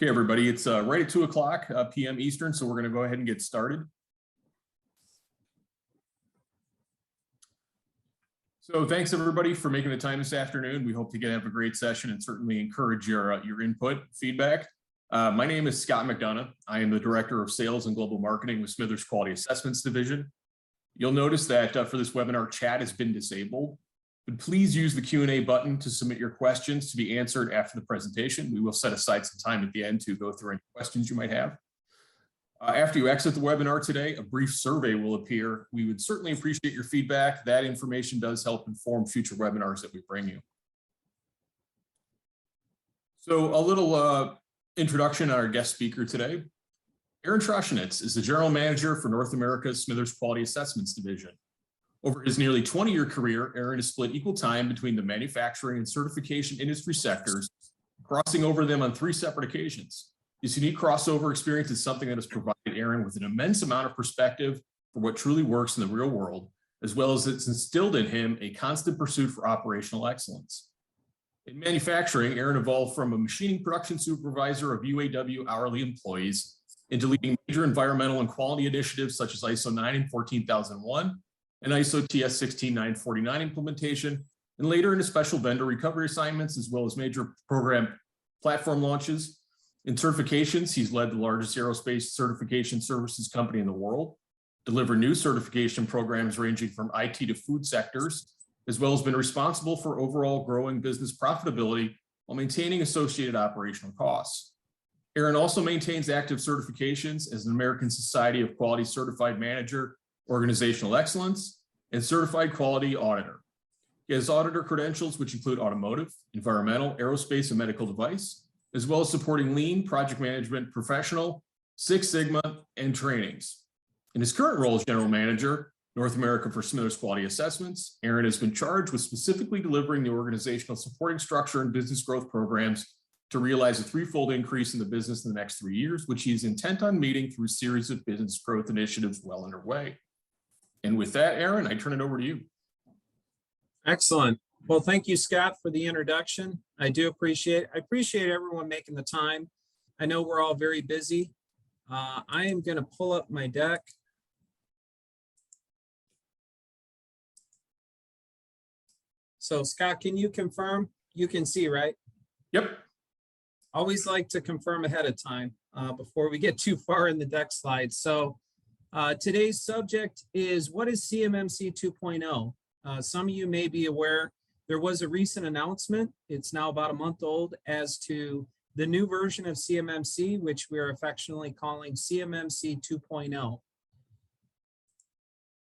Okay, everybody, it's right at 2 o'clock p.m. Eastern, so we're going to go ahead and get started. So thanks, everybody, for making the time this afternoon. We hope to have a great session and certainly encourage your input, feedback. My name is Scott McDonough. I am the Director of Sales and Global Marketing with Smithers Quality Assessments Division. You'll notice that for this webinar, chat has been disabled, but please use the Q&A button to submit your questions to be answered after the presentation. We will set aside some time at the end to go through any questions you might have. After you exit the webinar today, a brief survey will appear. We would certainly appreciate your feedback. That information does help inform future webinars that we bring you. So a little introduction on our guest speaker today. Aaron Troschinetz is the General Manager for North America's Smithers Quality Assessments Division. Over his nearly 20-year career, Aaron has split equal time between the manufacturing and certification industry sectors, crossing over them on 3 separate occasions. This unique crossover experience is something that has provided Aaron with an immense amount of perspective for what truly works in the real world, as well as it's instilled in him a constant pursuit for operational excellence. In manufacturing, Aaron evolved from a machining production supervisor of UAW hourly employees into leading major environmental and quality initiatives such as ISO 9 and 14001 and ISO TS 16949 implementation, and later into special vendor recovery assignments, as well as major program platform launches. In certifications, he's led the largest aerospace certification services company in the world, delivered new certification programs ranging from IT to food sectors, as well as been responsible for overall growing business profitability while maintaining associated operational costs. Aaron also maintains active certifications as an American Society of Quality Certified Manager, Organizational Excellence, and Certified Quality Auditor. He has auditor credentials, which include automotive, environmental, aerospace, and medical device, as well as supporting lean, project management, professional, Six Sigma, and trainings. In his current role as General Manager, North America for Smithers Quality Assessments, Aaron has been charged with specifically delivering the organizational supporting structure and business growth programs to realize a 3-fold increase in the business in the next 3 years, which he is intent on meeting through a series of business growth initiatives well underway. And with that, Aaron, I turn it over to you. Excellent. Well, thank you, Scott, for the introduction. I appreciate everyone making the time. I know we're all very busy. I am going to pull up my deck. So, Scott, can you confirm? You can see, right? Yep. Always like to confirm ahead of time before we get too far in the deck slide. So today's subject is, what is CMMC 2.0? Some of you may be aware there was a recent announcement. It's now about a month old as to the new version of CMMC, which we are affectionately calling CMMC 2.0.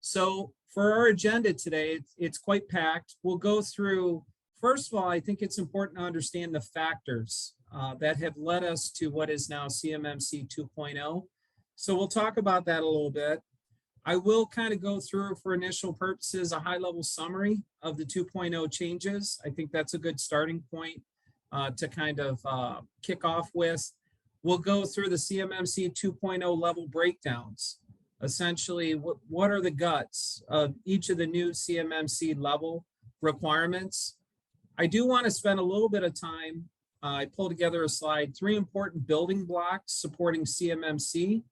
So for our agenda today, it's quite packed. We'll go through, first of all, I think it's important to understand the factors that have led us to what is now CMMC 2.0. So we'll talk about that a little bit. I will kind of go through, for initial purposes, a high-level summary of the 2.0 changes. I think that's a good starting point to kind of kick off with. We'll go through the CMMC 2.0 level breakdowns. Essentially, what are the guts of each of the new CMMC level requirements? I do want to spend a little bit of time. I pulled together a slide, 3 important building blocks supporting CMMC.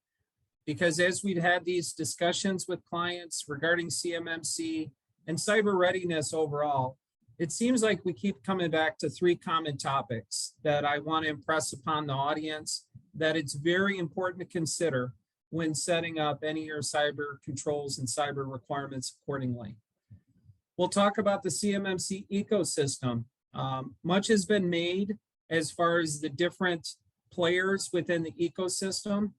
Because as we'd had these discussions with clients regarding CMMC and cyber readiness overall, it seems like we keep coming back to 3 common topics that I want to impress upon the audience that it's very important to consider when setting up any of your cyber controls and cyber requirements accordingly. We'll talk about the CMMC ecosystem. Much has been made as far as the different players within the ecosystem.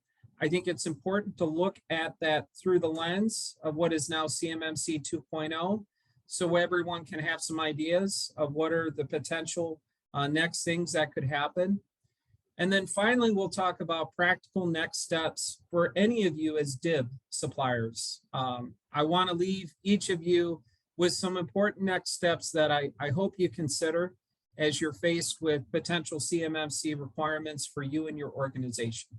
I think it's important to look at that through the lens of what is now CMMC 2.0, so everyone can have some ideas of what are the potential next things that could happen. And then finally, we'll talk about practical next steps for any of you as DIB suppliers. I want to leave each of you with some important next steps that I hope you consider as you're faced with potential CMMC requirements for you and your organization.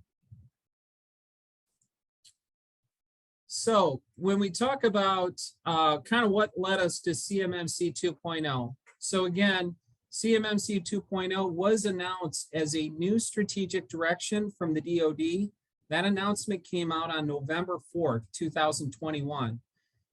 So when we talk about kind of what led us to CMMC 2.0, so again, CMMC 2.0 was announced as a new strategic direction from the DoD. That announcement came out on November 4th, 2021.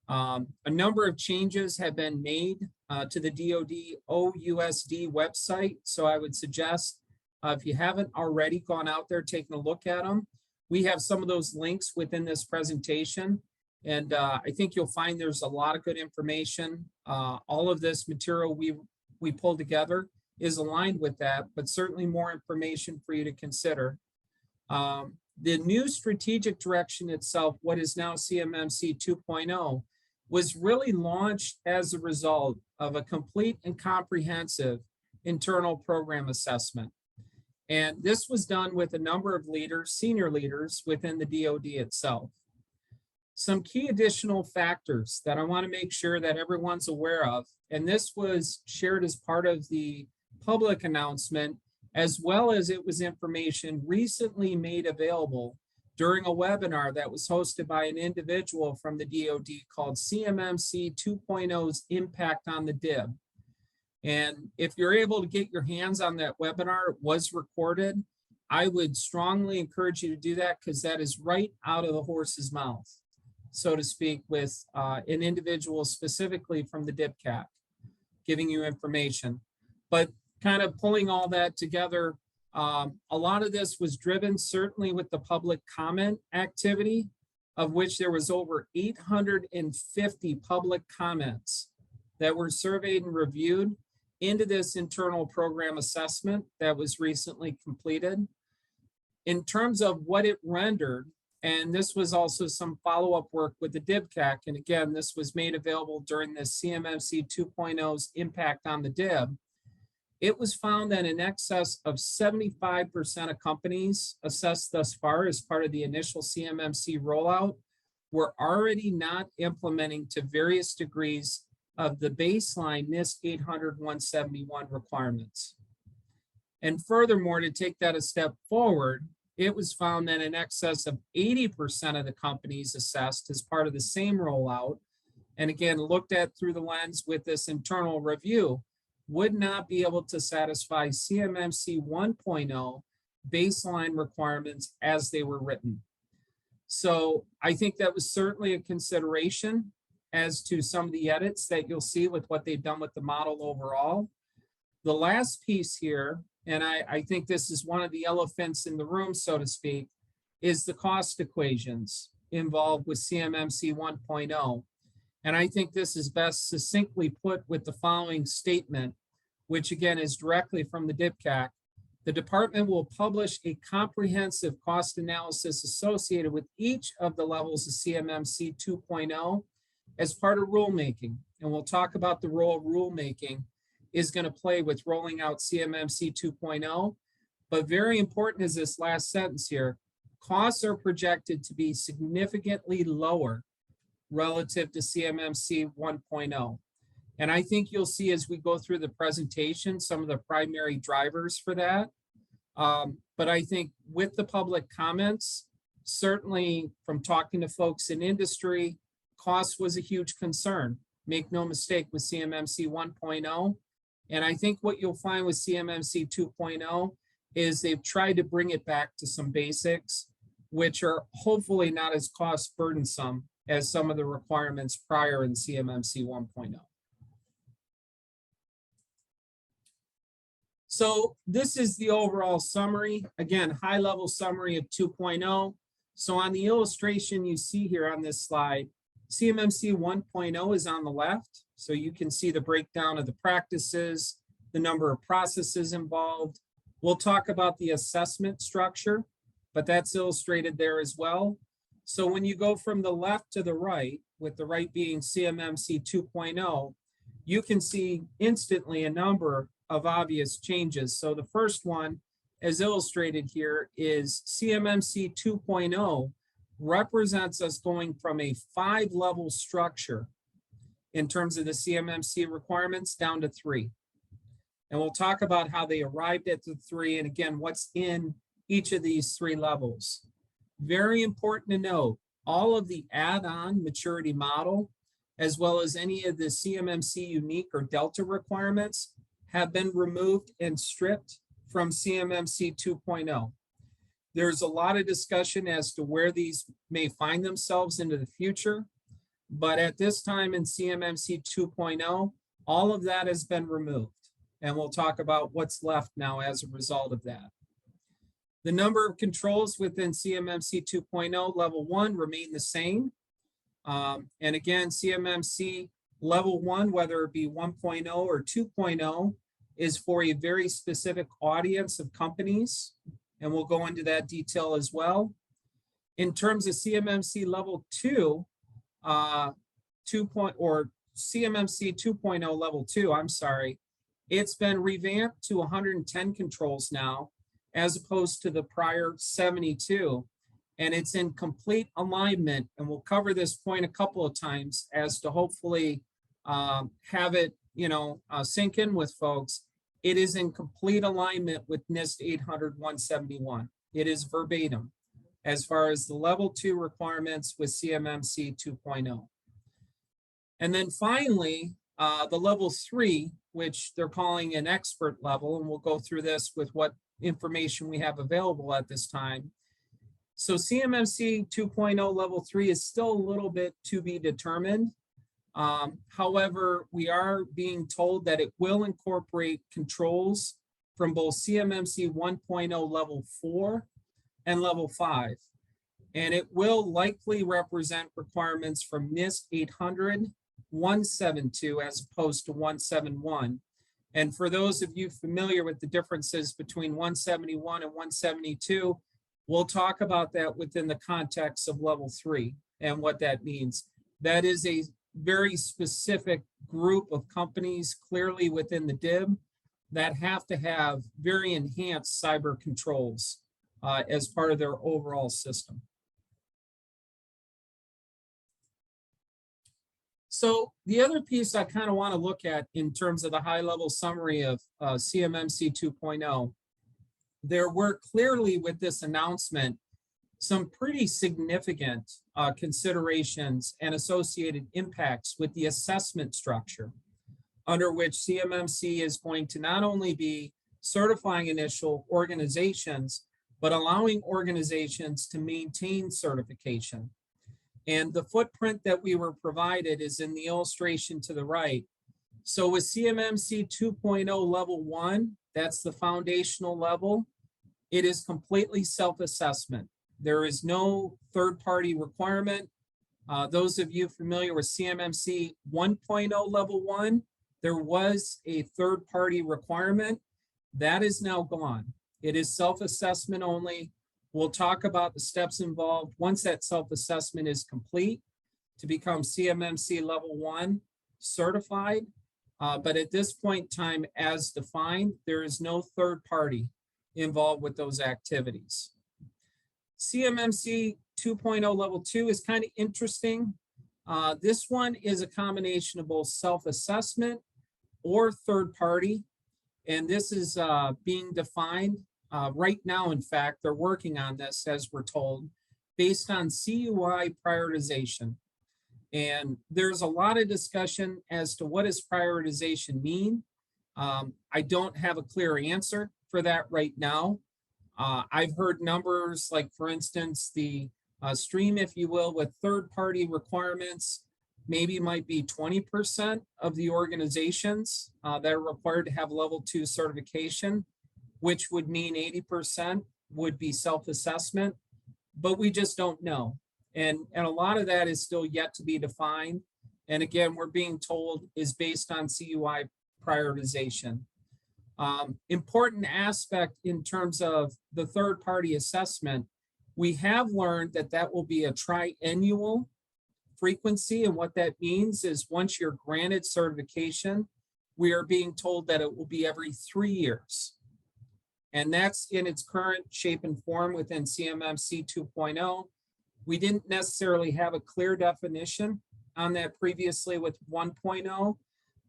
A number of changes have been made to the DoD OUSD website. So I would suggest if you haven't already gone out there taking a look at them, we have some of those links within this presentation. And I think you'll find there's a lot of good information. All of this material we pulled together is aligned with that, but certainly more information for you to consider. The new strategic direction itself, what is now CMMC 2.0, was really launched as a result of a complete and comprehensive internal program assessment. And this was done with a number of leaders, senior leaders within the DoD itself. Some key additional factors that I want to make sure that everyone's aware of, and this was shared as part of the public announcement, as well as it was information recently made available during a webinar that was hosted by an individual from the DoD called CMMC 2.0's Impact on the DIB. And if you're able to get your hands on that webinar, it was recorded. I would strongly encourage you to do that because that is right out of the horse's mouth, so to speak, with an individual specifically from the DIBCAC giving you information. But kind of pulling all that together, a lot of this was driven certainly with the public comment activity, of which there was over 850 public comments that were surveyed and reviewed into this internal program assessment that was recently completed. In terms of what it rendered, and this was also some follow-up work with the DIBCAC, and again, this was made available during the CMMC 2.0's Impact on the DIB. It was found that in excess of 75% of companies assessed thus far as part of the initial CMMC rollout were already not implementing to various degrees of the baseline NIST 800-171 requirements. And furthermore, to take that a step forward, it was found that in excess of 80% of the companies assessed as part of the same rollout, and again, looked at through the lens with this internal review, would not be able to satisfy CMMC 1.0 baseline requirements as they were written. So I think that was certainly a consideration as to some of the edits that you'll see with what they've done with the model overall. The last piece here, and I think this is one of the elephants in the room, so to speak, is the cost equations involved with CMMC 1.0. And I think this is best succinctly put with the following statement, which again is directly from the DIBCAC. The department will publish a comprehensive cost analysis associated with each of the levels of CMMC 2.0 as part of rulemaking. And we'll talk about the role rulemaking is going to play with rolling out CMMC 2.0. But very important is this last sentence here. Costs are projected to be significantly lower relative to CMMC 1.0. And I think you'll see as we go through the presentation, some of the primary drivers for that. But I think with the public comments, certainly from talking to folks in industry, cost was a huge concern. Make no mistake with CMMC 1.0. And I think what you'll find with CMMC 2.0 is they've tried to bring it back to some basics, which are hopefully not as cost burdensome as some of the requirements prior in CMMC 1.0. So this is the overall summary. Again, high level summary of 2.0. So on the illustration you see here on this slide, CMMC 1.0 is on the left. So you can see the breakdown of the practices, the number of processes involved. We'll talk about the assessment structure, but that's illustrated there as well. So when you go from the left to the right, with the right being CMMC 2.0, you can see instantly a number of obvious changes. So the first one, as illustrated here, is CMMC 2.0 represents us going from a 5-level structure in terms of the CMMC requirements down to 3. And we'll talk about how they arrived at the 3 and again, what's in each of these 3 levels. Very important to note, all of the add-on maturity model, as well as any of the CMMC unique or Delta requirements, have been removed and stripped from CMMC 2.0. There's a lot of discussion as to where these may find themselves into the future, but at this time in CMMC 2.0, all of that has been removed, and we'll talk about what's left now as a result of that. The number of controls within CMMC 2.0 level 1 remain the same. And again, CMMC level 1, whether it be 1.0 or 2.0, is for a very specific audience of companies, and we'll go into that detail as well. In terms of CMMC level 2, CMMC 2.0 level 2, I'm sorry, it's been revamped to 110 controls now, as opposed to the prior 72. And it's in complete alignment, and we'll cover this point a couple of times as to hopefully have it, sink in with folks. It is in complete alignment with NIST 800-171. It is verbatim as far as the level 2 requirements with CMMC 2.0. And then finally, the level 3, which they're calling an expert level, and we'll go through this with what information we have available at this time. So CMMC 2.0 level 3 is still a little bit to be determined. However, we are being told that it will incorporate controls from both CMMC 1.0 level 4 and level 5. And it will likely represent requirements from NIST 800-172 as opposed to 171. And for those of you familiar with the differences between 171 and 172, we'll talk about that within the context of level 3 and what that means. That is a very specific group of companies clearly within the DIB that have to have very enhanced cyber controls as part of their overall system. So the other piece I kind of want to look at in terms of the high-level summary of CMMC 2.0, there were clearly with this announcement some pretty significant considerations and associated impacts with the assessment structure under which CMMC is going to not only be certifying initial organizations, but allowing organizations to maintain certification. And the footprint that we were provided is in the illustration to the right. So with CMMC 2.0 level 1, that's the foundational level, it is completely self-assessment. There is no third-party requirement. Those of you familiar with CMMC 1.0 level 1, there was a third-party requirement. That is now gone. It is self-assessment only. We'll talk about the steps involved once that self-assessment is complete to become CMMC level 1 certified. But at this point in time, as defined, there is no third party involved with those activities. CMMC 2.0 level 2 is kind of interesting. This one is a combination of both self-assessment or third party. And this is being defined right now. In fact, they're working on this, as we're told, based on CUI prioritization. And there's a lot of discussion as to what does prioritization mean. I don't have a clear answer for that right now. I've heard numbers like, for instance, the stream, if you will, with third-party requirements, maybe might be 20% of the organizations that are required to have level 2 certification, which would mean 80% would be self-assessment, but we just don't know. And a lot of that is still yet to be defined. And again, we're being told is based on CUI prioritization. Important aspect in terms of the third-party assessment, we have learned that that will be a triennial frequency. And what that means is once you're granted certification, we are being told that it will be every 3 years. And that's in its current shape and form within CMMC 2.0. We didn't necessarily have a clear definition on that previously with 1.0,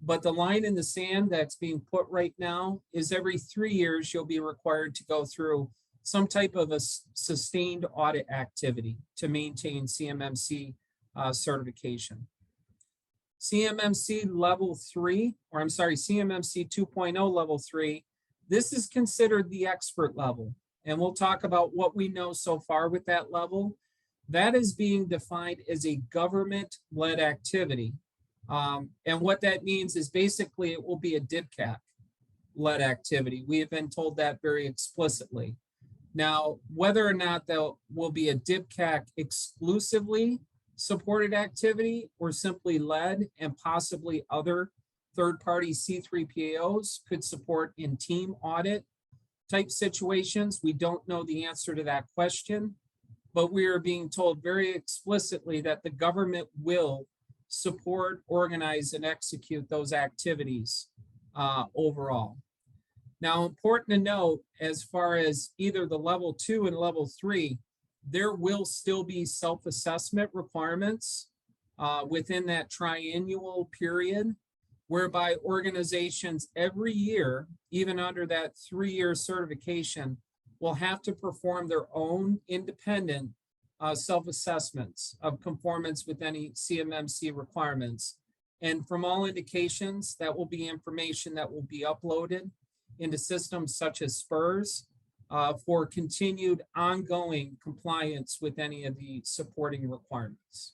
but the line in the sand that's being put right now is every 3 years, you'll be required to go through some type of a sustained audit activity to maintain CMMC certification. CMMC level 3, or I'm sorry, CMMC 2.0 level 3, this is considered the expert level. And we'll talk about what we know so far with that level. That is being defined as a government-led activity. And what that means is basically it will be a DIPCAC-led activity. We have been told that very explicitly. Now, whether or not there will be a DIPCAC exclusively supported activity or simply led, and possibly other third-party C3PAOs could support in team audit type situations, we don't know the answer to that question, but we are being told very explicitly that the government will support, organize, and execute those activities overall. Now, important to note, as far as either the level 2 and level 3, there will still be self-assessment requirements within that triennial period, whereby organizations every year, even under that 3-year certification, will have to perform their own independent self-assessments of conformance with any CMMC requirements. And from all indications, that will be information that will be uploaded into systems such as SPRS for continued ongoing compliance with any of the supporting requirements.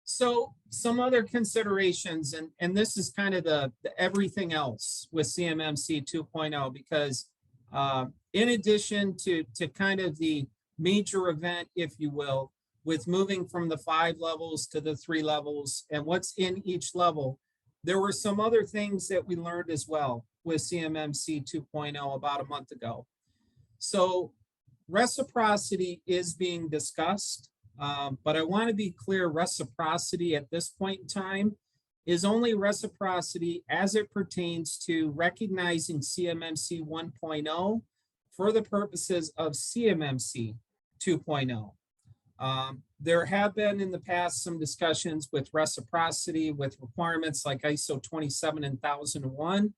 So some other considerations, and this is kind of the everything else with CMMC 2.0, because in addition to kind of the major event, if you will, with moving from the 5 levels to the 3 levels and what's in each level, there were some other things that we learned as well with CMMC 2.0 about a month ago. So reciprocity is being discussed. But I want to be clear, reciprocity at this point in time is only reciprocity as it pertains to recognizing CMMC 1.0 for the purposes of CMMC 2.0. There have been in the past some discussions with reciprocity with requirements like ISO 27001.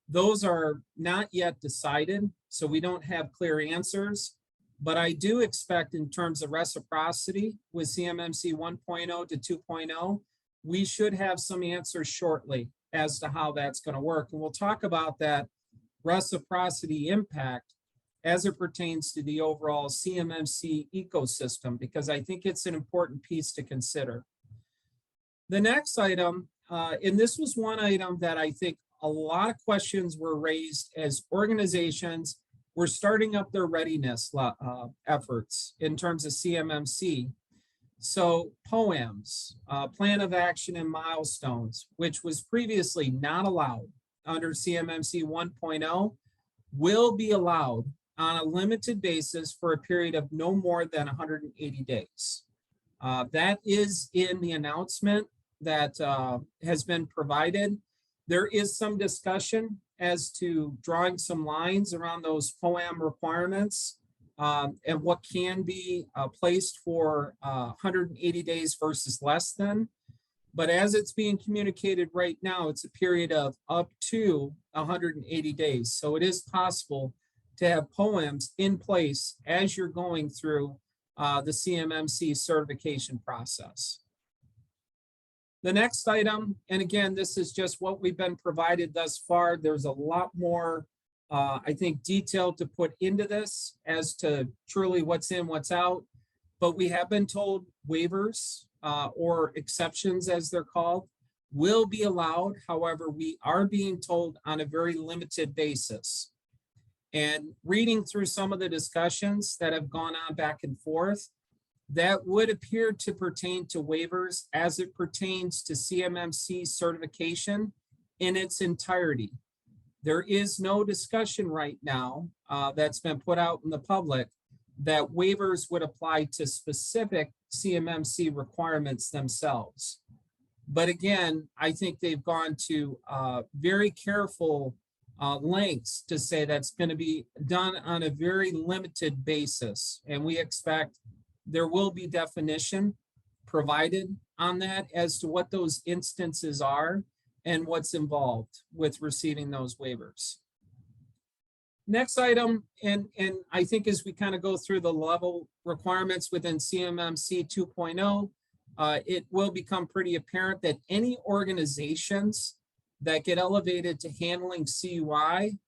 Those are not yet decided, so we don't have clear answers. But I do expect in terms of reciprocity with CMMC 1.0 to 2.0, we should have some answers shortly as to how that's going to work. And we'll talk about that reciprocity impact as it pertains to the overall CMMC ecosystem, because I think it's an important piece to consider. The next item, and this was one item that I think a lot of questions were raised as organizations were starting up their readiness efforts in terms of CMMC. So POAMs, Plan of Action and Milestones, which was previously not allowed under CMMC 1.0, will be allowed on a limited basis for a period of no more than 180 days. That is in the announcement that has been provided. There is some discussion as to drawing some lines around those POAM requirements and what can be placed for 180 days versus less than. But as it's being communicated right now, it's a period of up to 180 days. So it is possible to have POAMs in place as you're going through the CMMC certification process. The next item, and again, this is just what we've been provided thus far. There's a lot more, I think, detail to put into this as to truly what's in, what's out. But we have been told waivers or exceptions, as they're called, will be allowed. However, we are being told on a very limited basis. And reading through some of the discussions that have gone on back and forth, that would appear to pertain to waivers as it pertains to CMMC certification in its entirety. There is no discussion right now that's been put out in the public that waivers would apply to specific CMMC requirements themselves. But again, I think they've gone to very careful lengths to say that's going to be done on a very limited basis. And we expect there will be definition provided on that as to what those instances are and what's involved with receiving those waivers. Next item, and I think as we kind of go through the level requirements within CMMC 2.0, it will become pretty apparent that any organizations that get elevated to handling CUI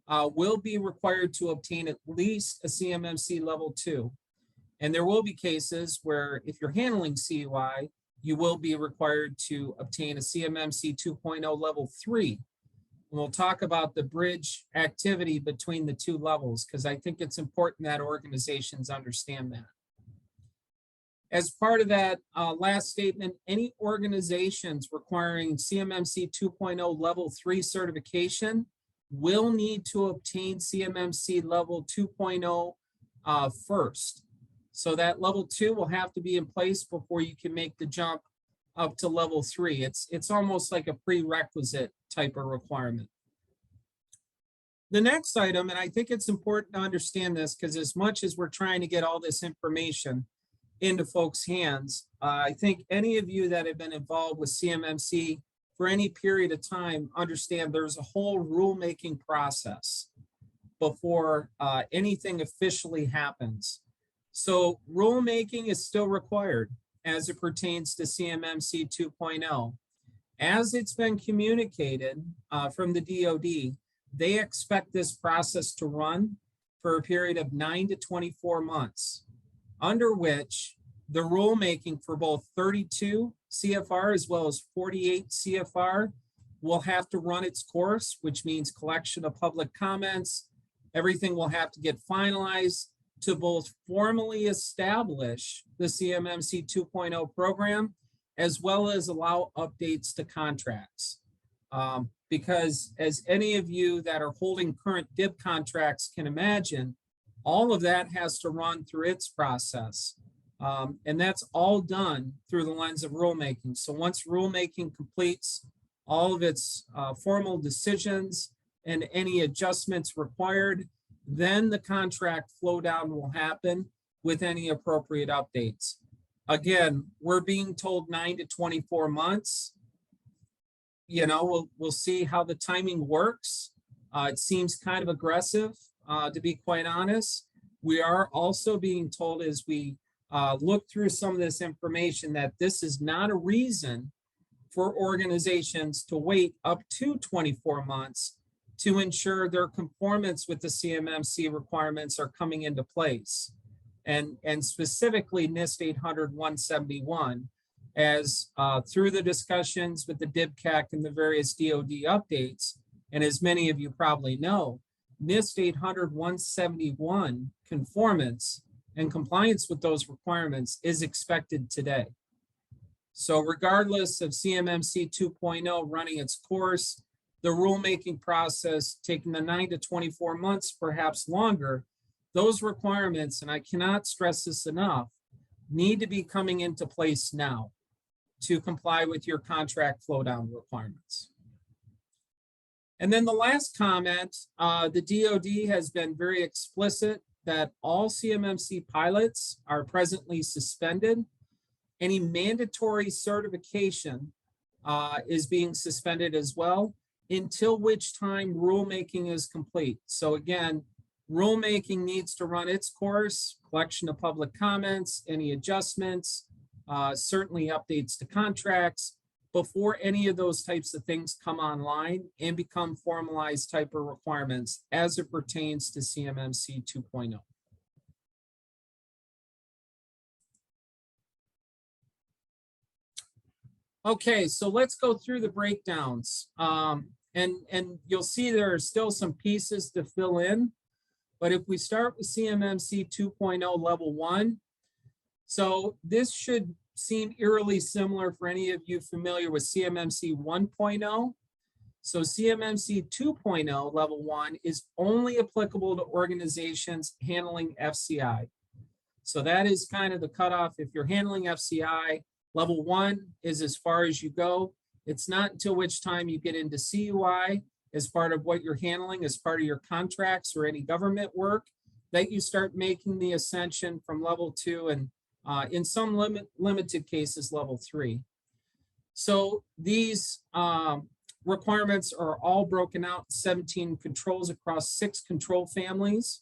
will be required to obtain at least a CMMC level 2. And there will be cases where if you're handling CUI, you will be required to obtain a CMMC 2.0 level 3. And we'll talk about the bridge activity between the two levels because I think it's important that organizations understand that. As part of that last statement, any organizations requiring CMMC 2.0 level 3 certification will need to obtain CMMC level 2.0 first. So that level 2 will have to be in place before you can make the jump up to level 3. It's almost like a prerequisite type of requirement. The next item, and I think it's important to understand this because as much as we're trying to get all this information into folks' hands, I think any of you that have been involved with CMMC for any period of time understand there's a whole rulemaking process before anything officially happens. So rulemaking is still required as it pertains to CMMC 2.0. As it's been communicated from the DoD, they expect this process to run for a period of 9 to 24 months, under which the rulemaking for both 32 CFR as well as 48 CFR will have to run its course, which means collection of public comments. Everything will have to get finalized to both formally establish the CMMC 2.0 program, as well as allow updates to contracts. Because as any of you that are holding current DIB contracts can imagine, all of that has to run through its process. And that's all done through the lens of rulemaking. So once rulemaking completes all of its formal decisions and any adjustments required, then the contract flow down will happen with any appropriate updates. Again, we're being told 9 to 24 months. You know, we'll see how the timing works. It seems kind of aggressive, to be quite honest. We are also being told as we look through some of this information that this is not a reason for organizations to wait up to 24 months to ensure their conformance with the CMMC requirements are coming into place. And specifically NIST 800-171, as through the discussions with the DIBCAC and the various DoD updates, and as many of you probably know, NIST 800-171 conformance and compliance with those requirements is expected today. So regardless of CMMC 2.0 running its course, the rulemaking process taking the 9 to 24 months, perhaps longer, those requirements, and I cannot stress this enough, need to be coming into place now to comply with your contract flow down requirements. And then the last comment, the DoD has been very explicit that all CMMC pilots are presently suspended. Any mandatory certification is being suspended as well, until which time rulemaking is complete. So again, rulemaking needs to run its course, collection of public comments, any adjustments, certainly updates to contracts, before any of those types of things come online and become formalized type of requirements as it pertains to CMMC 2.0. Okay, so let's go through the breakdowns. And you'll see there are still some pieces to fill in. But if we start with CMMC 2.0 level 1, so this should seem eerily similar for any of you familiar with CMMC 1.0. So CMMC 2.0 level 1 is only applicable to organizations handling FCI. So that is kind of the cutoff. If you're handling FCI, level 1 is as far as you go. It's not until which time you get into CUI as part of what you're handling, as part of your contracts or any government work, that you start making the ascension from level 2 and in some limited cases, level 3. So these requirements are all broken out, 17 controls across 6 control families.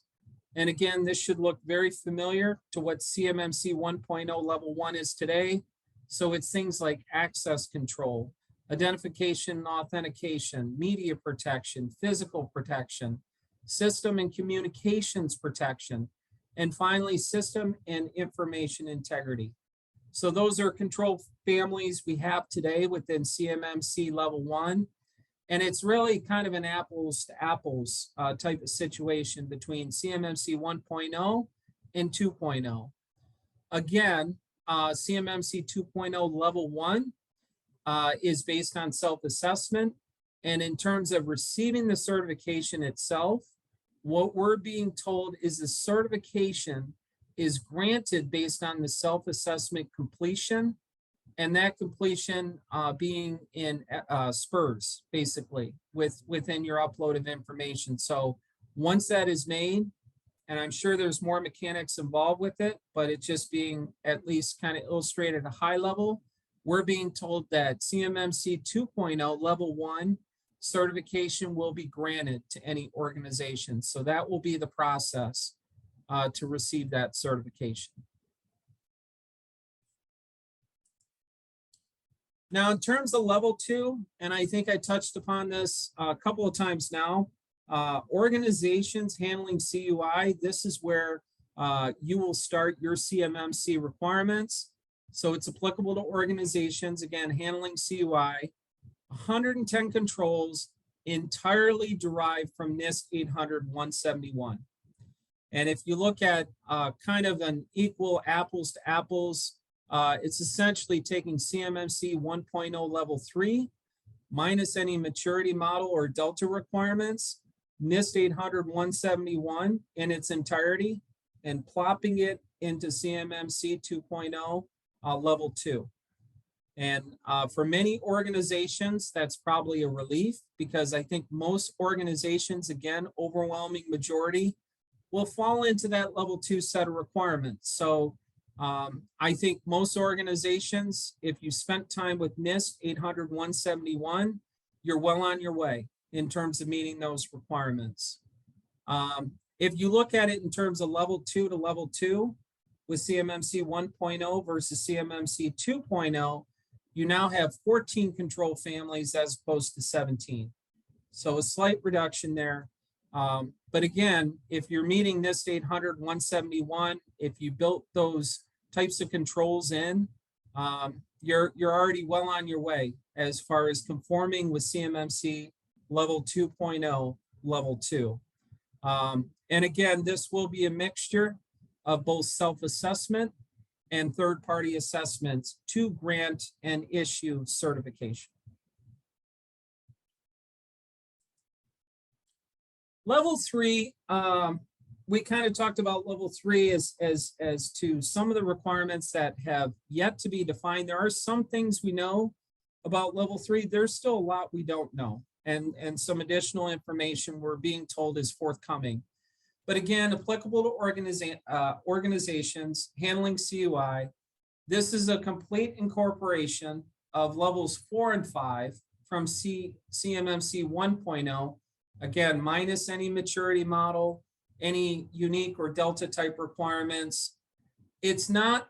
And again, this should look very familiar to what CMMC 1.0 level 1 is today. So it's things like access control, identification and authentication, media protection, physical protection, system and communications protection, and finally, system and information integrity. So those are control families we have today within CMMC level 1. And it's really kind of an apples to apples type of situation between CMMC 1.0 and 2.0. Again, CMMC 2.0 level 1 is based on self-assessment. And in terms of receiving the certification itself, what we're being told is the certification is granted based on the self-assessment completion, and that completion being in spurs, basically, within your upload of information. So once that is made, and I'm sure there's more mechanics involved with it, but it's just being at least kind of illustrated at a high level, we're being told that CMMC 2.0 level 1 certification will be granted to any organization. So that will be the process to receive that certification. Now, in terms of level 2, and I think I touched upon this a couple of times now, organizations handling CUI, this is where you will start your CMMC requirements. So it's applicable to organizations, again, handling CUI, 110 controls entirely derived from NIST 800-171. And if you look at kind of an equal apples to apples, it's essentially taking CMMC 1.0 level 3 minus any maturity model or delta requirements, NIST 800-171 in its entirety, and plopping it into CMMC 2.0 level 2. And for many organizations, that's probably a relief, because I think most organizations, again, overwhelming majority, will fall into that level 2 set of requirements. So I think most organizations, if you spent time with NIST 800-171, you're well on your way in terms of meeting those requirements. If you look at it in terms of level 2 to level 2 with CMMC 1.0 versus CMMC 2.0, you now have 14 control families as opposed to 17. So a slight reduction there. But again, if you're meeting NIST 800-171, if you built those types of controls in, you're already well on your way as far as conforming with CMMC level 2.0 level 2. And again, this will be a mixture of both self-assessment and third-party assessments to grant and issue certification. Level 3, we kind of talked about level 3 as to some of the requirements that have yet to be defined. There are some things we know about level 3. There's still a lot we don't know, and some additional information we're being told is forthcoming. But again, applicable to organizations handling CUI, this is a complete incorporation of levels 4 and 5 from CMMC 1.0, again, minus any maturity model, any unique or delta type requirements. It's not,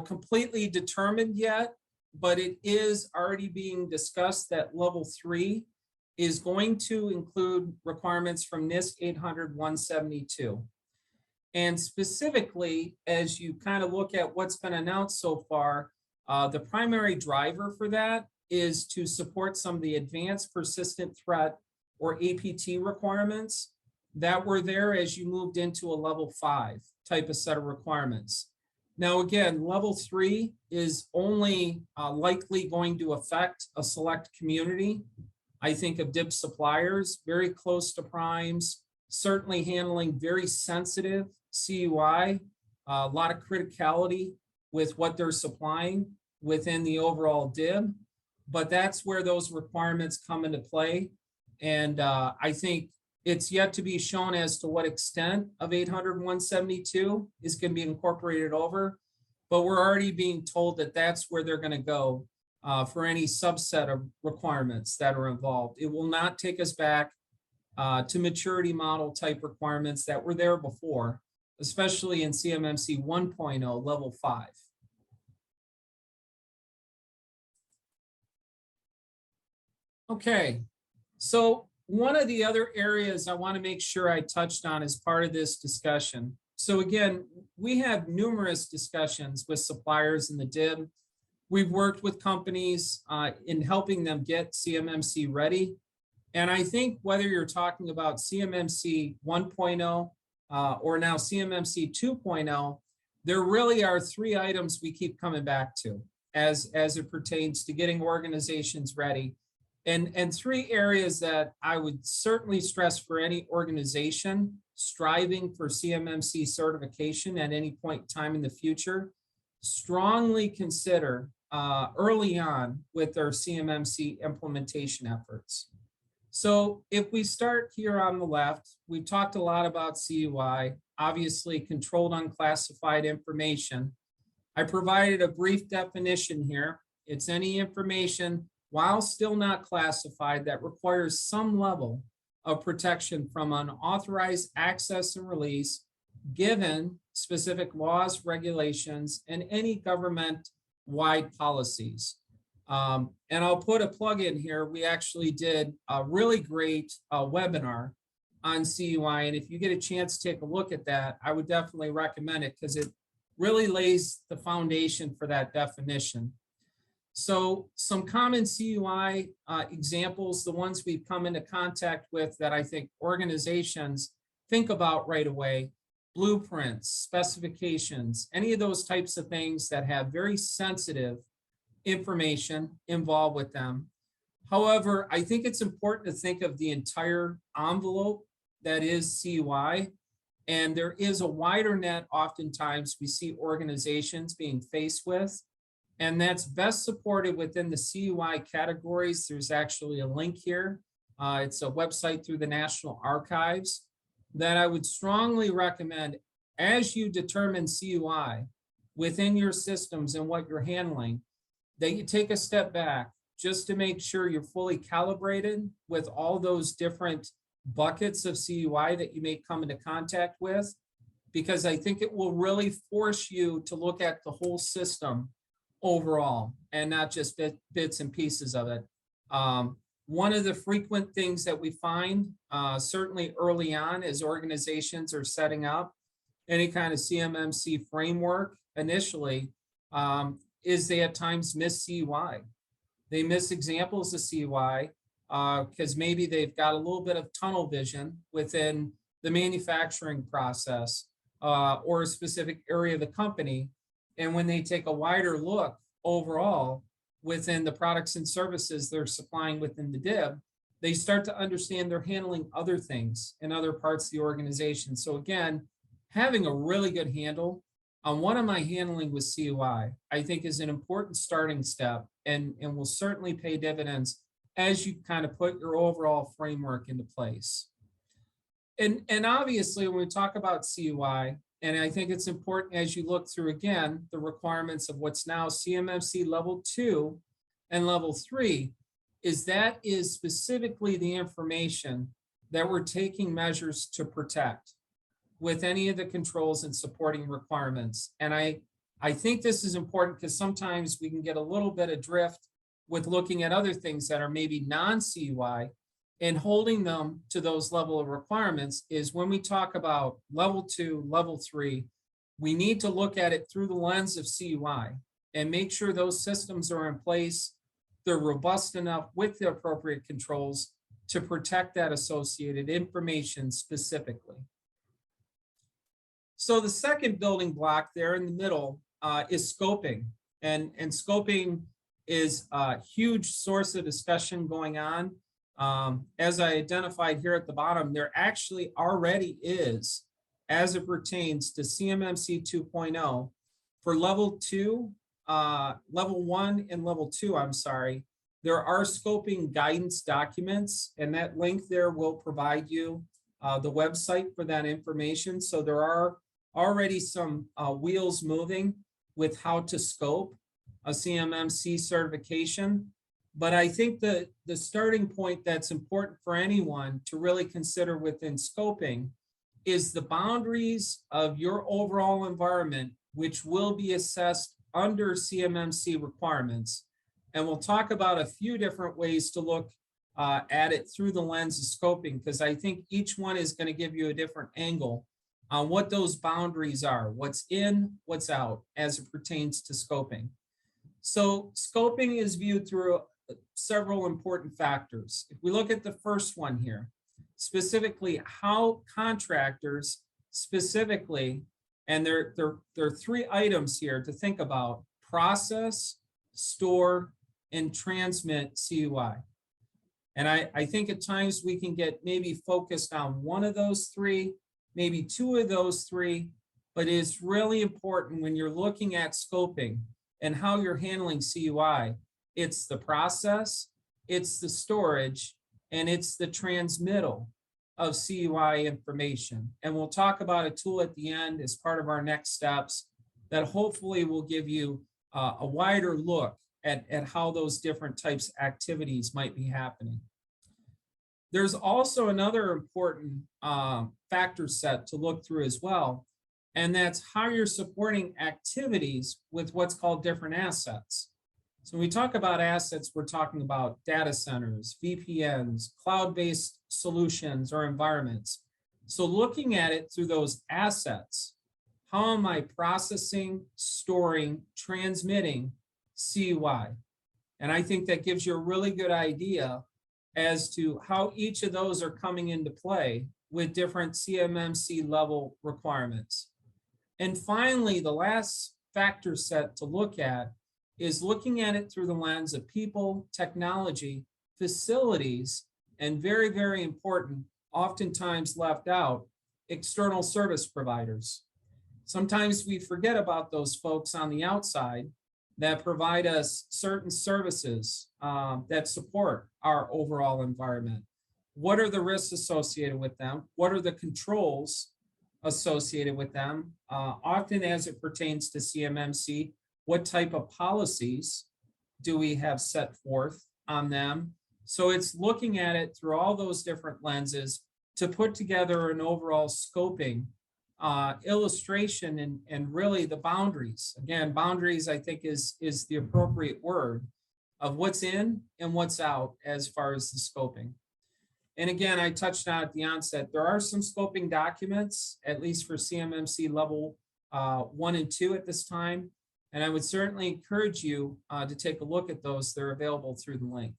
completely determined yet, but it is already being discussed that level 3 is going to include requirements from NIST 800-172. And specifically, as you kind of look at what's been announced so far, the primary driver for that is to support some of the advanced persistent threat or APT requirements that were there as you moved into a level 5 type of set of requirements. Now, again, level 3 is only likely going to affect a select community. I think of DIB suppliers, very close to primes, certainly handling very sensitive CUI, a lot of criticality with what they're supplying within the overall DIB, but that's where those requirements come into play. And I think it's yet to be shown as to what extent of 800-172 is going to be incorporated over, but we're already being told that that's where they're going to go for any subset of requirements that are involved. It will not take us back to maturity model type requirements that were there before, especially in CMMC 1.0 level 5. Okay, so one of the other areas I want to make sure I touched on as part of this discussion. So again, we have numerous discussions with suppliers in the DIB. We've worked with companies in helping them get CMMC ready. And I think whether you're talking about CMMC 1.0 or now CMMC 2.0, there really are 3 items we keep coming back to as it pertains to getting organizations ready. And 3 areas that I would certainly stress for any organization striving for CMMC certification at any point in time in the future, strongly consider early on with their CMMC implementation efforts. So if we start here on the left, we've talked a lot about CUI, obviously controlled unclassified information. I provided a brief definition here. It's any information while still not classified that requires some level of protection from unauthorized access and release, given specific laws, regulations, and any government-wide policies. And I'll put a plug in here. We actually did a really great webinar on CUI. And if you get a chance to take a look at that, I would definitely recommend it because it really lays the foundation for that definition. So some common CUI examples, the ones we've come into contact with that I think organizations think about right away, blueprints, specifications, any of those types of things that have very sensitive information involved with them. However, I think it's important to think of the entire envelope that is CUI. And there is a wider net oftentimes we see organizations being faced with. And that's best supported within the CUI categories. There's actually a link here. It's a website through the National Archives that I would strongly recommend as you determine CUI within your systems and what you're handling, that you take a step back just to make sure you're fully calibrated with all those different buckets of CUI that you may come into contact with, because I think it will really force you to look at the whole system overall and not just bits and pieces of it. One of the frequent things that we find, certainly early on as organizations are setting up any kind of CMMC framework initially, is they at times miss CUI. They miss examples of CUI because maybe they've got a little bit of tunnel vision within the manufacturing process or a specific area of the company. And when they take a wider look overall within the products and services they're supplying within the DIB, they start to understand they're handling other things in other parts of the organization. So again, having a really good handle on what am I handling with CUI, I think is an important starting step and will certainly pay dividends as you kind of put your overall framework into place. And obviously, when we talk about CUI, and I think it's important as you look through, again, the requirements of what's now CMMC level 2 and level 3, is that is specifically the information that we're taking measures to protect with any of the controls and supporting requirements. And I think this is important because sometimes we can get a little bit adrift with looking at other things that are maybe non-CUI, and holding them to those level of requirements is when we talk about level 2, level 3, we need to look at it through the lens of CUI and make sure those systems are in place. They're robust enough with the appropriate controls to protect that associated information specifically. So the second building block there in the middle is scoping. And scoping is a huge source of discussion going on. As I identified here at the bottom, there actually already is, as it pertains to CMMC 2.0, for level 2, level 1 and level 2, I'm sorry, there are scoping guidance documents, and that link there will provide you the website for that information. So there are already some wheels moving with how to scope a CMMC certification. But I think the starting point that's important for anyone to really consider within scoping is the boundaries of your overall environment, which will be assessed under CMMC requirements. And we'll talk about a few different ways to look at it through the lens of scoping, because I think each one is going to give you a different angle on what those boundaries are, what's in, what's out as it pertains to scoping. So scoping is viewed through several important factors. If we look at the first one here, specifically how contractors specifically, and there are three items here to think about: process, store, and transmit CUI. And I think at times we can get maybe focused on one of those three, maybe two of those three, but it's really important when you're looking at scoping and how you're handling CUI. It's the process, it's the storage, and it's the transmittal of CUI information. And we'll talk about a tool at the end as part of our next steps that hopefully will give you a wider look at how those different types of activities might be happening. There's also another important factor set to look through as well, and that's how you're supporting activities with what's called different assets. So when we talk about assets, we're talking about data centers, VPNs, cloud-based solutions or environments. So looking at it through those assets, how am I processing, storing, transmitting CUI? And I think that gives you a really good idea as to how each of those are coming into play with different CMMC level requirements. And finally, the last factor set to look at is looking at it through the lens of people, technology, facilities, and very, very important, oftentimes left out, external service providers. Sometimes we forget about those folks on the outside that provide us certain services that support our overall environment. What are the risks associated with them? What are the controls associated with them? Often as it pertains to CMMC, what type of policies do we have set forth on them? So it's looking at it through all those different lenses to put together an overall scoping illustration and really the boundaries. Again, boundaries I think is the appropriate word of what's in and what's out as far as the scoping. And again, I touched on at the onset, there are some scoping documents, at least for CMMC level 1 and 2 at this time. And I would certainly encourage you to take a look at those. They're available through the link.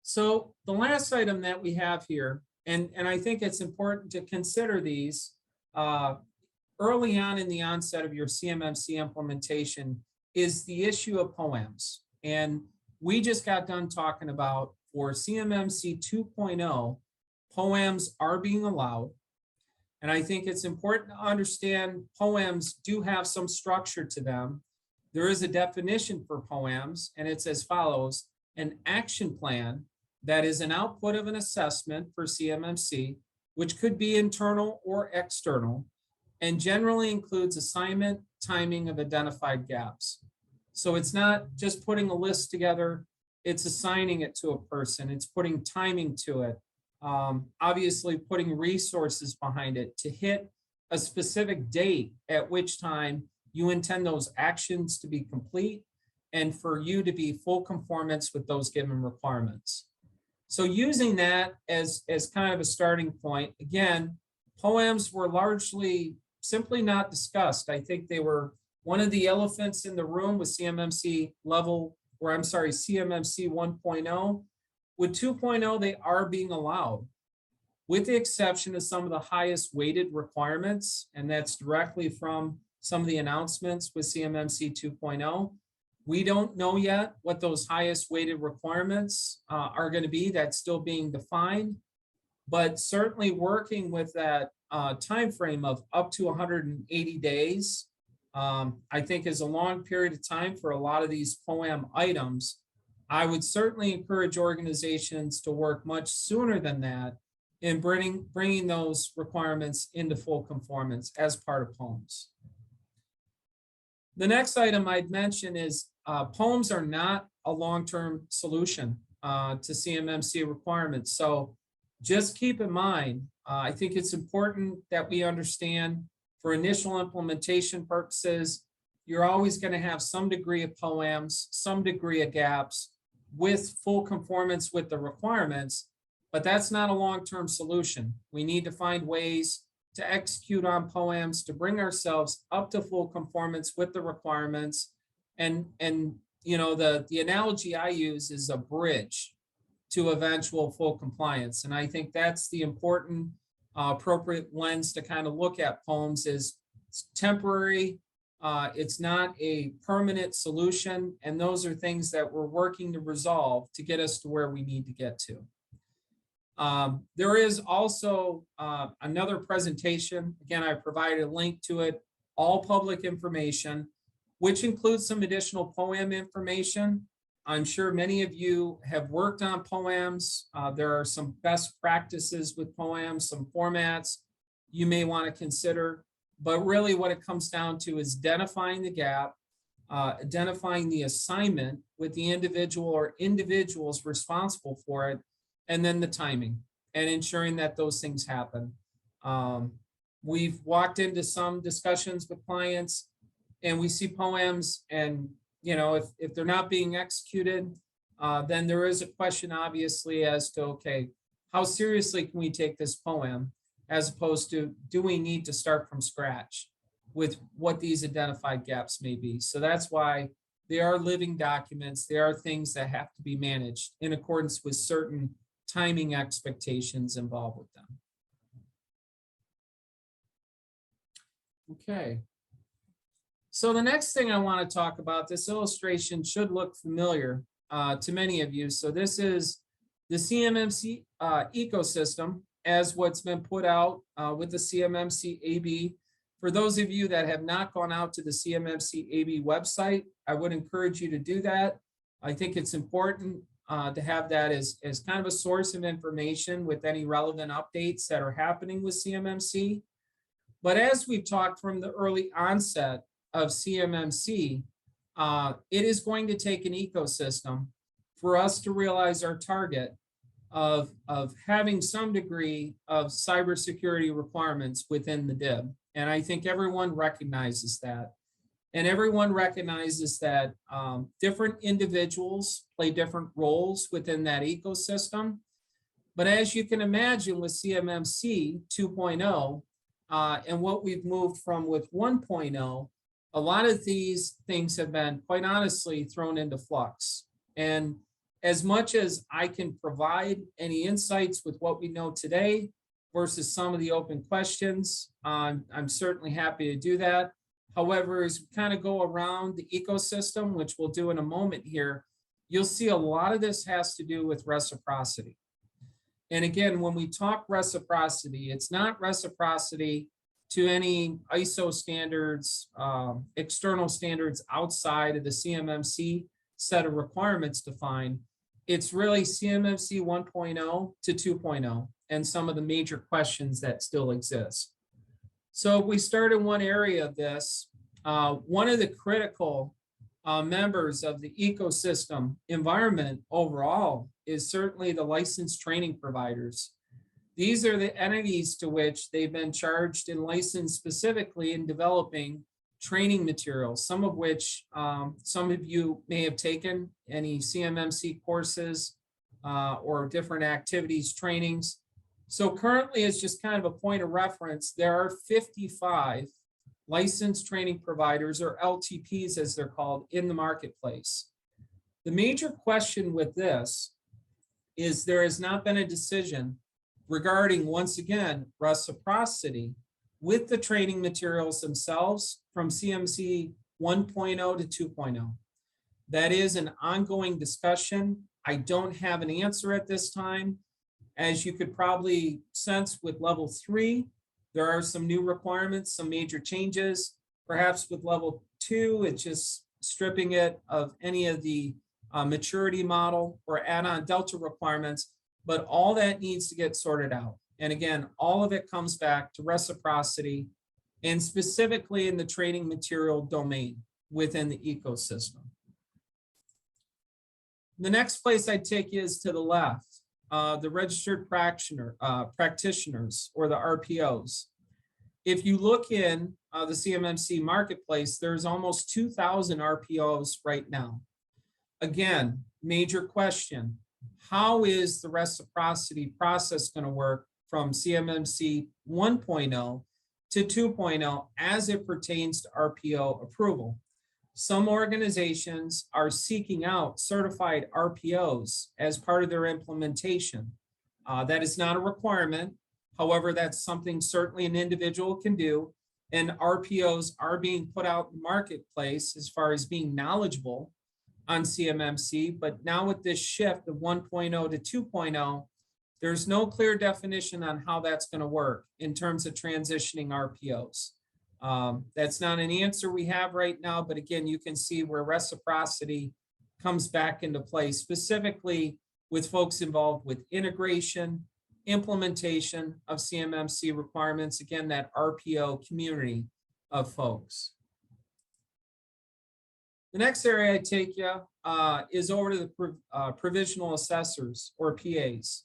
So the last item that we have here, and I think it's important to consider these early on in the onset of your CMMC implementation, is the issue of POEMs. And we just got done talking about for CMMC 2.0, POEMs are being allowed. And I think it's important to understand POEMs do have some structure to them. There is a definition for POEMs, and it's as follows: an action plan that is an output of an assessment for CMMC, which could be internal or external, and generally includes assignment, timing of identified gaps. So it's not just putting a list together, it's assigning it to a person, it's putting timing to it. Obviously putting resources behind it to hit a specific date at which time you intend those actions to be complete and for you to be full conformance with those given requirements. So using that as kind of a starting point, again, POEMs were largely simply not discussed. I think they were one of the elephants in the room with CMMC CMMC 1.0. With 2.0, they are being allowed, with the exception of some of the highest weighted requirements, and that's directly from some of the announcements with CMMC 2.0. We don't know yet what those highest weighted requirements are going to be. That's still being defined, but certainly working with that time frame of up to 180 days, I think is a long period of time for a lot of these POEM items. I would certainly encourage organizations to work much sooner than that in bringing those requirements into full conformance as part of POEMs. The next item I'd mention is POEMs are not a long-term solution to CMMC requirements. So just keep in mind, I think it's important that we understand for initial implementation purposes, you're always going to have some degree of POAMs, some degree of gaps with full conformance with the requirements, but that's not a long-term solution. We need to find ways to execute on POAMs to bring ourselves up to full conformance with the requirements. And you know, the analogy I use is a bridge to eventual full compliance. And I think that's the important appropriate lens to kind of look at POAMs is it's temporary. It's not a permanent solution. And those are things that we're working to resolve to get us to where we need to get to. There is also another presentation. Again, I provided a link to it, all public information, which includes some additional POAM information. I'm sure many of you have worked on POAMs. There are some best practices with POAMs, some formats you may want to consider. But really what it comes down to is identifying the gap, identifying the assignment with the individual or individuals responsible for it, and then the timing and ensuring that those things happen. We've walked into some discussions with clients and we see POAMs and, you know, if they're not being executed, then there is a question obviously as to, okay, how seriously can we take this POAM as opposed to do we need to start from scratch with what these identified gaps may be. So that's why they are living documents. They are things that have to be managed in accordance with certain timing expectations involved with them. Okay. So the next thing I want to talk about, this illustration should look familiar to many of you. So this is the CMMC ecosystem as what's been put out with the CMMC AB. For those of you that have not gone out to the CMMC AB website, I would encourage you to do that. I think it's important to have that as kind of a source of information with any relevant updates that are happening with CMMC. But as we've talked from the early onset of CMMC, it is going to take an ecosystem for us to realize our target of having some degree of cybersecurity requirements within the DIB. And I think everyone recognizes that. And everyone recognizes that different individuals play different roles within that ecosystem. But as you can imagine with CMMC 2.0 and what we've moved from with 1.0, a lot of these things have been, quite honestly, thrown into flux. And as much as I can provide any insights with what we know today versus some of the open questions, I'm certainly happy to do that. However, as we kind of go around the ecosystem, which we'll do in a moment here, you'll see a lot of this has to do with reciprocity. And again, when we talk reciprocity, it's not reciprocity to any ISO standards, external standards outside of the CMMC set of requirements defined. It's really CMMC 1.0 to 2.0 and some of the major questions that still exist. So if we start in one area of this, one of the critical members of the ecosystem environment overall is certainly the licensed training providers. These are the entities to which they've been charged and licensed specifically in developing training materials, some of which some of you may have taken any CMMC courses or different activities, trainings. So currently, as just kind of a point of reference, there are 55 licensed training providers, or LTPs as they're called, in the marketplace. The major question with this is there has not been a decision regarding, once again, reciprocity with the training materials themselves from CMMC 1.0 to 2.0. That is an ongoing discussion. I don't have an answer at this time. As you could probably sense with level 3, there are some new requirements, some major changes. Perhaps with level 2, it's just stripping it of any of the maturity model or add-on Delta requirements, but all that needs to get sorted out. And again, all of it comes back to reciprocity and specifically in the training material domain within the ecosystem. The next place I'd take you is to the left, the registered practitioners or the RPOs. If you look in the CMMC marketplace, there's almost 2,000 RPOs right now. Again, major question, how is the reciprocity process going to work from CMMC 1.0 to 2.0 as it pertains to RPO approval? Some organizations are seeking out certified RPOs as part of their implementation. That is not a requirement. However, that's something certainly an individual can do. And RPOs are being put out in the marketplace as far as being knowledgeable on CMMC. But now with this shift of 1.0 to 2.0, there's no clear definition on how that's going to work in terms of transitioning RPOs. That's not an answer we have right now, but again, you can see where reciprocity comes back into play, specifically with folks involved with integration, implementation of CMMC requirements, again, that RPO community of folks. The next area I take you is over to the provisional assessors or PAs.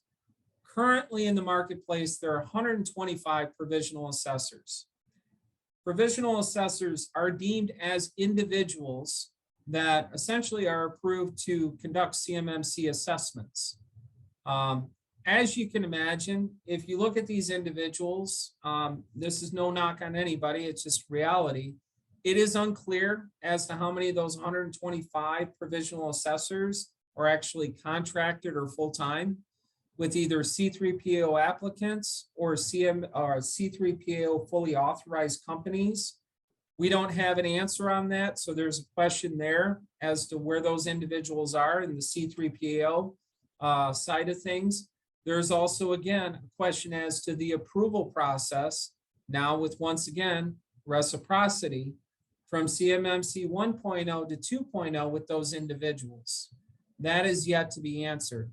Currently in the marketplace, there are 125 provisional assessors. Provisional assessors are deemed as individuals that essentially are approved to conduct CMMC assessments. As you can imagine, if you look at these individuals, this is no knock on anybody, it's just reality. It is unclear as to how many of those 125 provisional assessors are actually contracted or full-time with either C3PAO applicants or C3PAO fully authorized companies. We don't have an answer on that, so there's a question there as to where those individuals are in the C3PAO side of things. There's also, again, a question as to the approval process, now with, once again, reciprocity from CMMC 1.0 to 2.0 with those individuals. That is yet to be answered.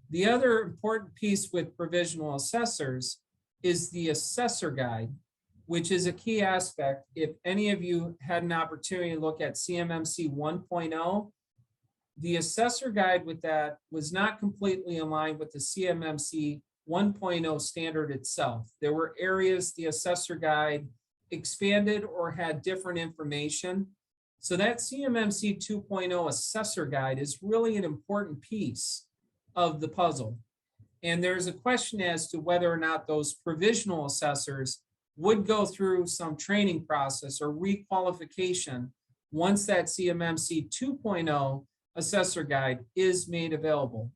The other important piece with provisional assessors is the assessor guide, which is a key aspect. If any of you had an opportunity to look at CMMC 1.0, the assessor guide with that was not completely aligned with the CMMC 1.0 standard itself. There were areas the assessor guide expanded or had different information. So that CMMC 2.0 assessor guide is really an important piece of the puzzle. And there's a question as to whether or not those provisional assessors would go through some training process or requalification once that CMMC 2.0 assessor guide is made available.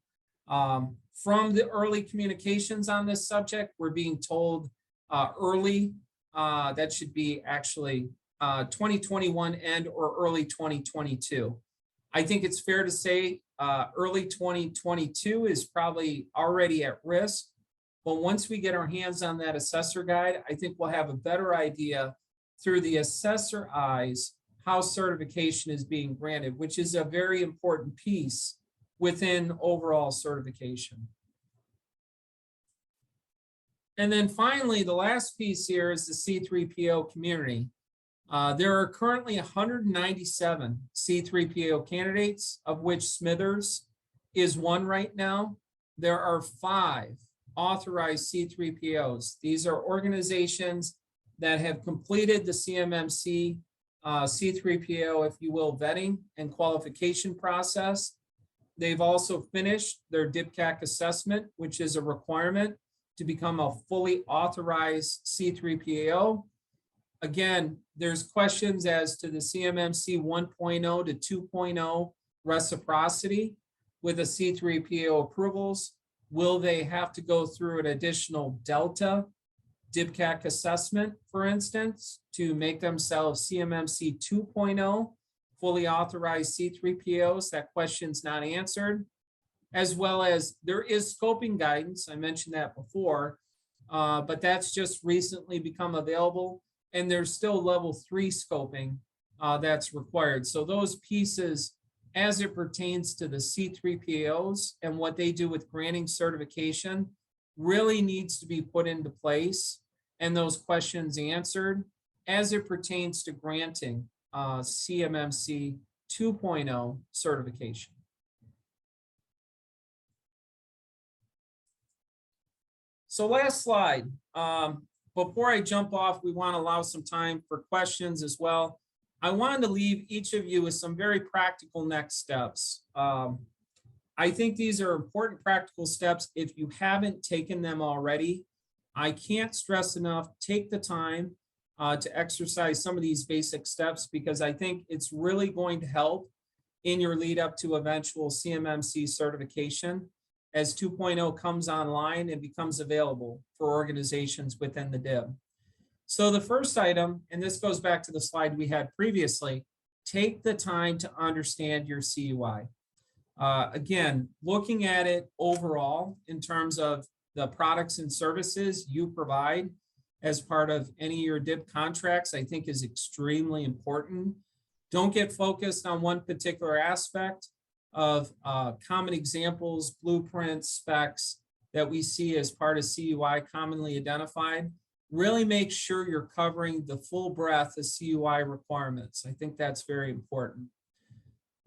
From the early communications on this subject, we're being told early, that should be actually 2021 and or early 2022. I think it's fair to say early 2022 is probably already at risk. But once we get our hands on that assessor guide, I think we'll have a better idea through the assessor eyes how certification is being granted, which is a very important piece within overall certification. And then finally, the last piece here is the C3PO community. There are currently 197 C3PO candidates, of which Smithers is one right now. There are 5 authorized C3POs. These are organizations that have completed the CMMC C3PO, if you will, vetting and qualification process. They've also finished their DIPCAC assessment, which is a requirement to become a fully authorized C3PAO. Again, there's questions as to the CMMC 1.0 to 2.0 reciprocity with the C3PAO approvals. Will they have to go through an additional Delta DIPCAC assessment, for instance, to make themselves CMMC 2.0 fully authorized C3PAOs? That question's not answered. As well as there is scoping guidance, I mentioned that before, but that's just recently become available, and there's still level 3 scoping that's required. So those pieces, as it pertains to the C3PAOs and what they do with granting certification, really needs to be put into place and those questions answered as it pertains to granting CMMC 2.0 certification. So last slide. Before I jump off, we want to allow some time for questions as well. I wanted to leave each of you with some very practical next steps. I think these are important practical steps. If you haven't taken them already, I can't stress enough, take the time to exercise some of these basic steps, because I think it's really going to help in your lead up to eventual CMMC certification as 2.0 comes online and becomes available for organizations within the DIB. So the first item, and this goes back to the slide we had previously, take the time to understand your CUI. Again, looking at it overall in terms of the products and services you provide as part of any of your DIB contracts, I think is extremely important. Don't get focused on one particular aspect of common examples, blueprints, specs that we see as part of CUI commonly identified. Really make sure you're covering the full breadth of CUI requirements. I think that's very important.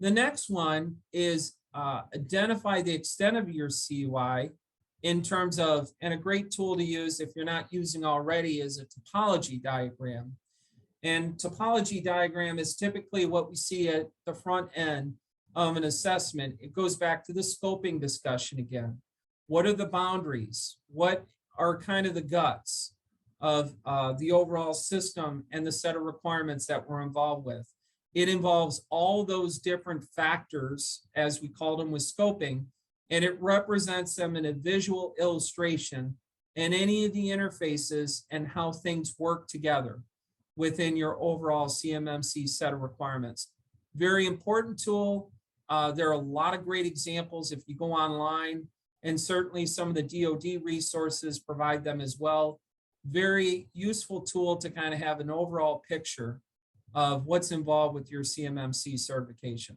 The next one is identify the extent of your CUI in terms of, and a great tool to use if you're not using already is a topology diagram. And topology diagram is typically what we see at the front end of an assessment. It goes back to the scoping discussion again. What are the boundaries? What are kind of the guts of the overall system and the set of requirements that we're involved with? It involves all those different factors, as we call them with scoping, and it represents them in a visual illustration and any of the interfaces and how things work together within your overall CMMC set of requirements. Very important tool. There are a lot of great examples if you go online, and certainly some of the DoD resources provide them as well. Very useful tool to kind of have an overall picture of what's involved with your CMMC certification.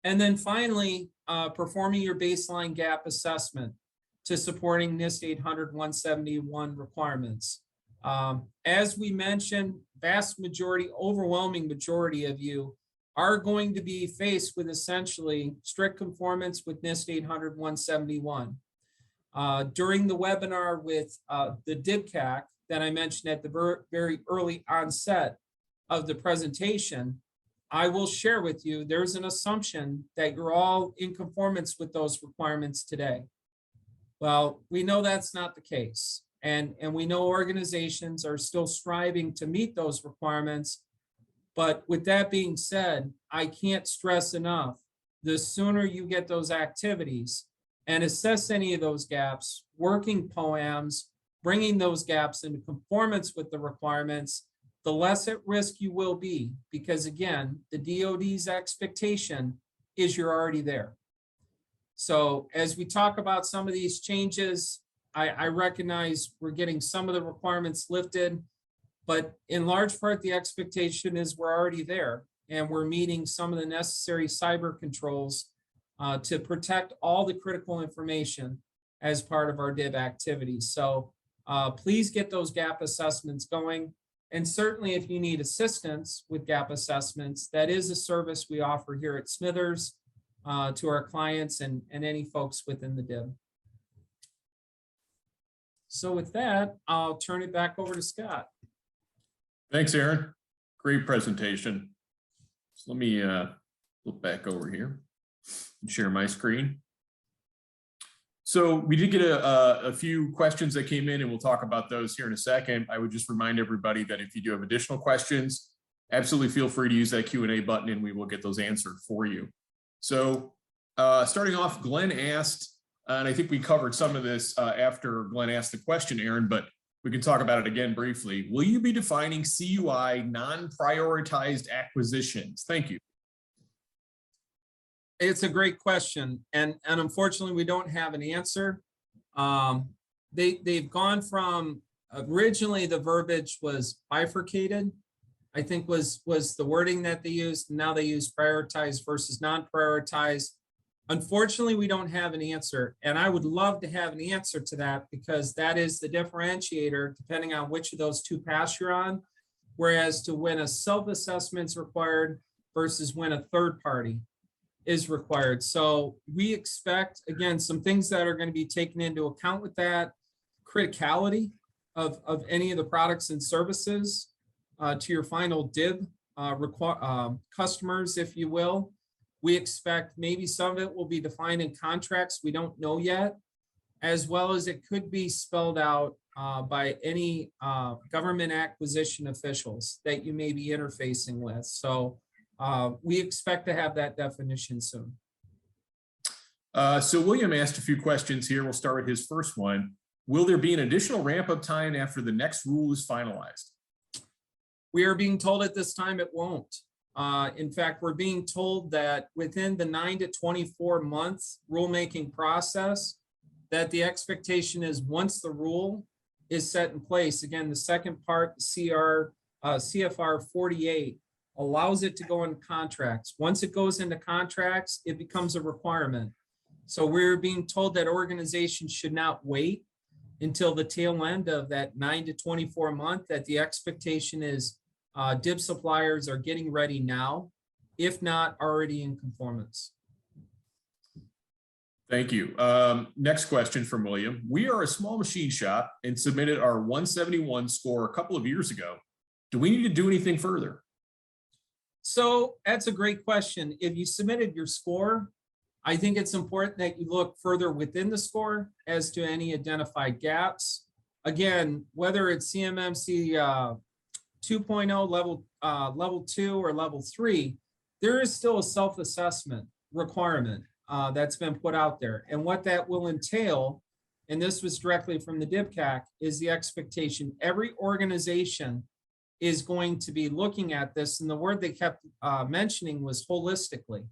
And then finally, performing your baseline gap assessment to supporting NIST 800-171 requirements. As we mentioned, vast majority, overwhelming majority of you are going to be faced with essentially strict conformance with NIST 800-171. During the webinar with the DIBCAC that I mentioned at the very early onset of the presentation, I will share with you, there's an assumption that you're all in conformance with those requirements today. Well, we know that's not the case. And we know organizations are still striving to meet those requirements. But with that being said, I can't stress enough, the sooner you get those activities and assess any of those gaps, working POAMs, bringing those gaps into conformance with the requirements, the less at risk you will be, because again, the DoD's expectation is you're already there. So as we talk about some of these changes, I recognize we're getting some of the requirements lifted, but in large part, the expectation is we're already there and we're meeting some of the necessary cyber controls to protect all the critical information as part of our DIB activities. So please get those gap assessments going. And certainly if you need assistance with gap assessments, that is a service we offer here at Smithers to our clients and any folks within the DIB. So with that, I'll turn it back over to Scott. Thanks, Aaron. Great presentation. So let me look back over here and share my screen. So we did get a few questions that came in, and we'll talk about those here in a second. I would just remind everybody that if you do have additional questions, absolutely feel free to use that Q&A button and we will get those answered for you. So starting off, Glenn asked, and I think we covered some of this after Glenn asked the question, Aaron, but we can talk about it again briefly. Will you be defining CUI non-prioritized acquisitions? Thank you. It's a great question. And unfortunately, we don't have an answer. They've gone from, originally the verbiage was bifurcated, I think was the wording that they used. Now they use prioritized versus non-prioritized. Unfortunately, we don't have an answer, and I would love to have an answer to that, because that is the differentiator depending on which of those two paths you're on, whereas to when a self-assessment is required versus when a third party is required. So we expect, again, some things that are going to be taken into account with that. criticality of any of the products and services to your final DIB customers, if you will. We expect maybe some of it will be defined in contracts. We don't know yet, as well as it could be spelled out by any government acquisition officials that you may be interfacing with. So we expect to have that definition soon. So William asked a few questions here. We'll start with his first one. Will there be an additional ramp-up time after the next rule is finalized? We are being told at this time it won't. In fact, we're being told that within the 9 to 24 months rulemaking process, that the expectation is once the rule is set in place, again, the second part, CFR 48, allows it to go in contracts. Once it goes into contracts, it becomes a requirement. So we're being told that organizations should not wait until the tail end of that 9 to 24 month, that the expectation is DIB suppliers are getting ready now, if not already in conformance. Thank you. Next question from William. We are a small machine shop and submitted our 171 score a couple of years ago. Do we need to do anything further? So that's a great question. If you submitted your score, I think it's important that you look further within the score as to any identified gaps. Again, whether it's CMMC 2.0 level 2 or level 3, there is still a self-assessment requirement that's been put out there. And what that will entail, and this was directly from the DIBCAC, is the expectation every organization is going to be looking at this. And the word they kept mentioning was holistically,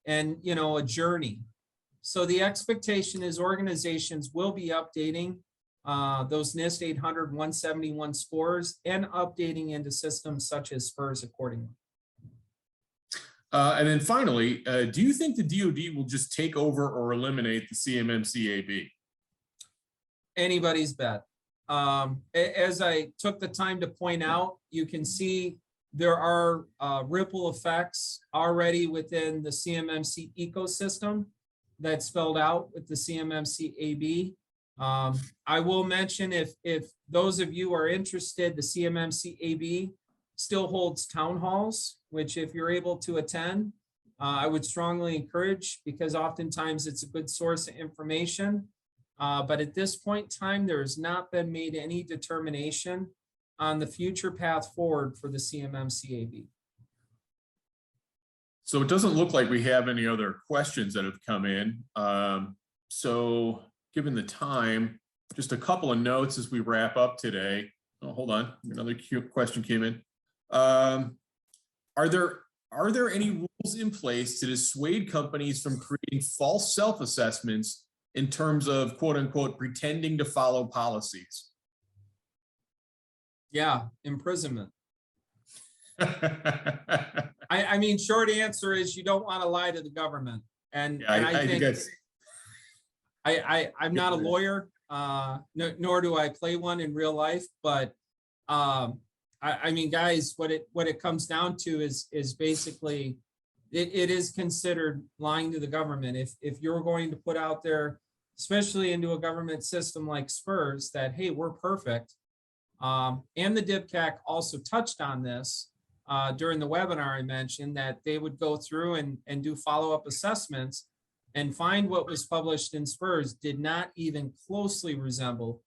and a journey. So the expectation is organizations will be updating those NIST 800 171 scores and updating into systems such as SPRS accordingly. And then finally, do you think the DoD will just take over or eliminate the CMMC AB? Anybody's bet. As I took the time to point out, you can see there are ripple effects already within the CMMC ecosystem that's spelled out with the CMMC AB. I will mention if those of you are interested, the CMMC AB still holds town halls, which if you're able to attend, I would strongly encourage, because oftentimes it's a good source of information. But at this point in time, there has not been made any determination on the future path forward for the CMMC AB. So it doesn't look like we have any other questions that have come in. So given the time, just a couple of notes as we wrap up today. Oh, hold on, another question came in. Are there any rules in place to dissuade companies from creating false self-assessments in terms of quote unquote pretending to follow policies? Yeah, imprisonment. I mean, short answer is you don't want to lie to the government. And, yeah, and I think I'm not a lawyer, nor do I play one in real life, but I mean, guys, what it comes down to is basically it is considered lying to the government. If you're going to put out there, especially into a government system like SPRS, that, hey, we're perfect. And the DIBCAC also touched on this during the webinar. I mentioned that they would go through and do follow-up assessments and find what was published in SPRS did not even closely resemble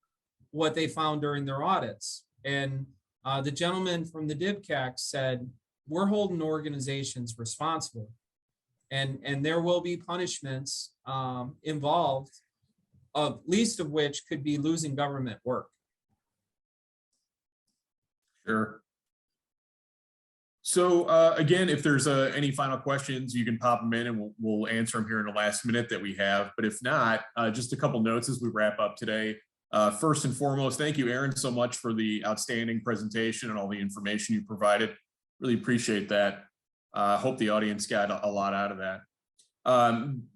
what they found during their audits. And the gentleman from the DIBCAC said, we're holding organizations responsible, and there will be punishments involved, of least of which could be losing government work. Sure. So again, if there's any final questions, you can pop them in and we'll answer them here in the last minute that we have. But if not, just a couple notes as we wrap up today. First and foremost, thank you, Aaron, so much for the outstanding presentation and all the information you provided. Really appreciate that. Hope the audience got a lot out of that.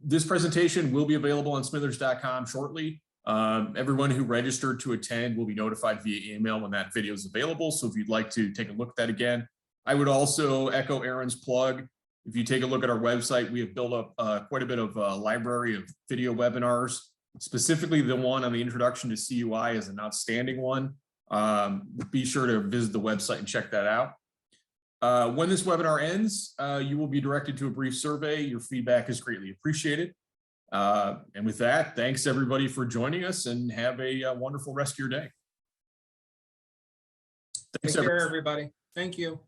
This presentation will be available on smithers.com shortly. Everyone who registered to attend will be notified via email when that video is available. So if you'd like to take a look at that again, I would also echo Aaron's plug. If you take a look at our website, we have built up quite a bit of a library of video webinars specifically the one on the introduction to CUI is an outstanding one. Be sure to visit the website and check that out. When this webinar ends, you will be directed to a brief survey. Your feedback is greatly appreciated. And with that, thanks everybody for joining us, and have a wonderful rest of your day. Thanks, Take care, everybody. Thank you.